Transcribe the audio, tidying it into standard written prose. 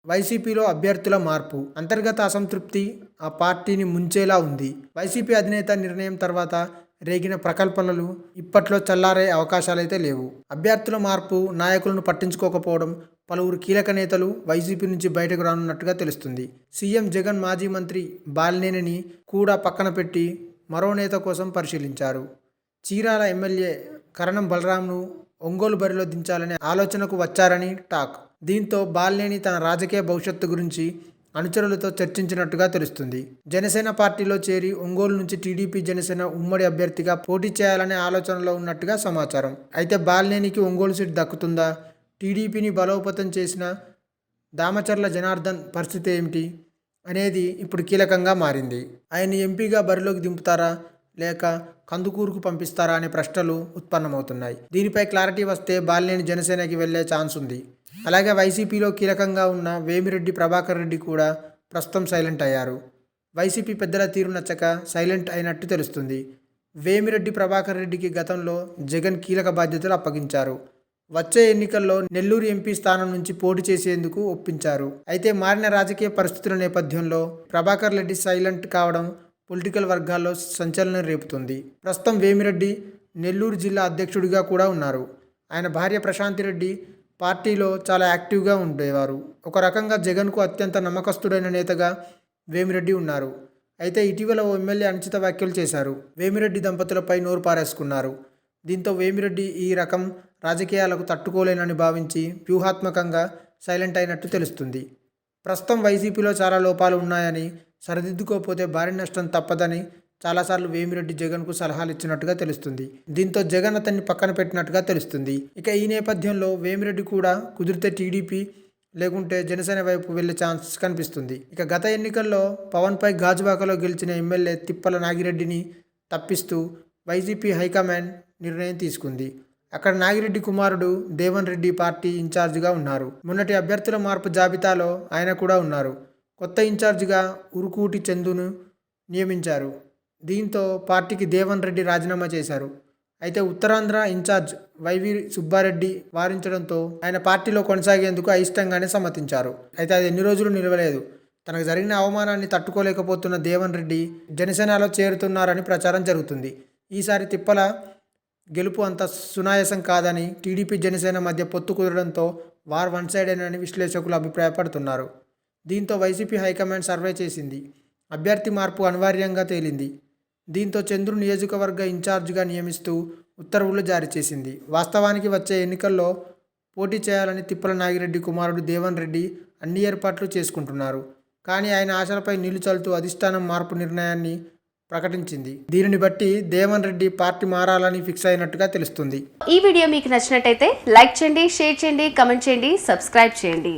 వైసీపీలో అభ్యర్థుల మార్పు, అంతర్గత అసంతృప్తి ఆ పార్టీని ముంచేలా ఉంది. వైసీపీ అధినేత నిర్ణయం తర్వాత రేగిన ప్రకల్పనలు ఇప్పట్లో చల్లారే అవకాశాలైతే లేవు. అభ్యర్థుల మార్పు, నాయకులను పట్టించుకోకపోవడం పలువురు కీలక నేతలు వైసీపీ నుంచి బయటకు రానున్నట్టుగా తెలుస్తుంది. సీఎం జగన్ మాజీ మంత్రి బాలినేనిని కూడా పక్కన పెట్టి మరో నేత కోసం పరిశీలించారు. చీరాల ఎమ్మెల్యే కరణం బలరాంను ఒంగోలు బరిలో దించాలనే ఆలోచనకు వచ్చారని టాక్. దీంతో బాలినేని తన రాజకీయ భవిష్యత్తు గురించి అనుచరులతో చర్చించినట్టుగా తెలుస్తుంది. జనసేన పార్టీలో చేరి ఒంగోలు నుంచి టీడీపీ జనసేన ఉమ్మడి అభ్యర్థిగా పోటీ చేయాలనే ఆలోచనలో ఉన్నట్టుగా సమాచారం. అయితే బాలినేనికి ఒంగోలు సీటు దక్కుతుందా? టీడీపీని బలోపేతం చేసిన దామచర్ల జనార్దన్ పరిస్థితి ఏమిటి అనేది ఇప్పుడు కీలకంగా మారింది. ఆయన ఎంపీగా బరిలోకి దింపుతారా లేక కందుకూరుకు పంపిస్తారా అనే ప్రశ్నలు ఉత్పన్నమవుతున్నాయి. దీనిపై క్లారిటీ వస్తే బాలినేని జనసేనకి వెళ్లే ఛాన్స్ ఉంది. అలాగే వైసీపీలో కీలకంగా ఉన్న వేమిరెడ్డి ప్రభాకర్ రెడ్డి కూడా ప్రస్తుతం సైలెంట్ అయ్యారు. వైసీపీ పెద్దల తీరు నచ్చక సైలెంట్ అయినట్టు తెలుస్తుంది. వేమిరెడ్డి ప్రభాకర్ రెడ్డికి గతంలో జగన్ కీలక బాధ్యతలు అప్పగించారు. వచ్చే ఎన్నికల్లో నెల్లూరు ఎంపీ స్థానం నుంచి పోటీ చేసేందుకు ఒప్పించారు. అయితే మారిన రాజకీయ పరిస్థితుల నేపథ్యంలో ప్రభాకర్ రెడ్డి సైలెంట్ కావడం పొలిటికల్ వర్గాల్లో సంచలనం రేపుతుంది. ప్రస్తుతం వేమిరెడ్డి నెల్లూరు జిల్లా అధ్యక్షుడిగా కూడా ఉన్నారు. ఆయన భార్య ప్రశాంతి రెడ్డి పార్టీలో చాలా యాక్టివ్గా ఉండేవారు. ఒక రకంగా జగన్కు అత్యంత నమ్మకస్తుడైన నేతగా వేమిరెడ్డి ఉన్నారు. అయితే ఇటీవల ఓ ఎమ్మెల్యే అనుచిత వ్యాఖ్యలు చేశారు. వేమిరెడ్డి దంపతులపై నోరు పారేసుకున్నారు. దీంతో వేమిరెడ్డి ఈ రకం రాజకీయాలకు తట్టుకోలేనని భావించి వ్యూహాత్మకంగా సైలెంట్ అయినట్టు తెలుస్తుంది. ప్రస్తుతం వైసీపీలో చాలా లోపాలు ఉన్నాయని, సరిదిద్దుకోకపోతే భారీ నష్టం తప్పదని చాలాసార్లు వేమిరెడ్డి జగన్కు సలహాలు ఇచ్చినట్టుగా తెలుస్తుంది. దీంతో జగన్ అతన్ని పక్కన పెట్టినట్టుగా తెలుస్తుంది. ఇక ఈ నేపథ్యంలో వేమిరెడ్డి కూడా కుదిరితే టీడీపీ లేకుంటే జనసేన వైపు వెళ్లే ఛాన్స్ కనిపిస్తుంది. ఇక గత ఎన్నికల్లో పవన్పై గాజువాకలో గెలిచిన ఎమ్మెల్యే తిప్పల నాగిరెడ్డిని తప్పిస్తూ వైసీపీ హైకమాండ్ నిర్ణయం తీసుకుంది. అక్కడ నాగిరెడ్డి కుమారుడు దేవన్ రెడ్డి పార్టీ ఇన్ఛార్జిగా ఉన్నారు. మొన్నటి అభ్యర్థుల మార్పు జాబితాలో ఆయన కూడా ఉన్నారు. కొత్త ఇన్ఛార్జిగా ఉరుకూటి చందును నియమించారు. దీంతో పార్టీకి దేవన్ రెడ్డి రాజీనామా చేశారు. అయితే ఉత్తరాంధ్ర ఇన్ఛార్జ్ వైవి సుబ్బారెడ్డి వారించడంతో ఆయన పార్టీలో కొనసాగేందుకు అయిష్టంగానే సమ్మతించారు. అయితే అది ఎన్ని రోజులు నిలవలేదు. తనకు జరిగిన అవమానాన్ని తట్టుకోలేకపోతున్న దేవన్ రెడ్డి జనసేనలో చేరుతున్నారని ప్రచారం జరుగుతుంది. ఈసారి తిప్పల గెలుపు అంత సునాయాసం కాదని, టీడీపీ జనసేన మధ్య పొత్తు కుదరడంతో వార్ వన్ సైడేనని విశ్లేషకులు అభిప్రాయపడుతున్నారు. దీంతో వైసీపీ హైకమాండ్ సర్వే చేసింది. అభ్యర్థి మార్పు అనివార్యంగా తేలింది. దీంతో చంద్రు నియోజకవర్గ ఇన్ఛార్జిగా నియమిస్తూ ఉత్తర్వులు జారీ చేసింది. వాస్తవానికి వచ్చే ఎన్నికల్లో పోటీ చేయాలని తిప్పల నాగిరెడ్డి కుమారుడు దేవన్ రెడ్డి అన్ని ఏర్పాట్లు చేసుకుంటున్నారు. కానీ ఆయన ఆశలపై నీళ్లు చల్లుతూ అధిష్టానం మార్పు నిర్ణయాన్ని ప్రకటించింది. దీనిని బట్టి దేవన్ రెడ్డి పార్టీ మారాలని ఫిక్స్ అయినట్టుగా తెలుస్తుంది. ఈ వీడియో మీకు నచ్చినట్టయితే లైక్ చేయండి, షేర్ చేయండి, కమెంట్ చేయండి, సబ్స్క్రైబ్ చేయండి.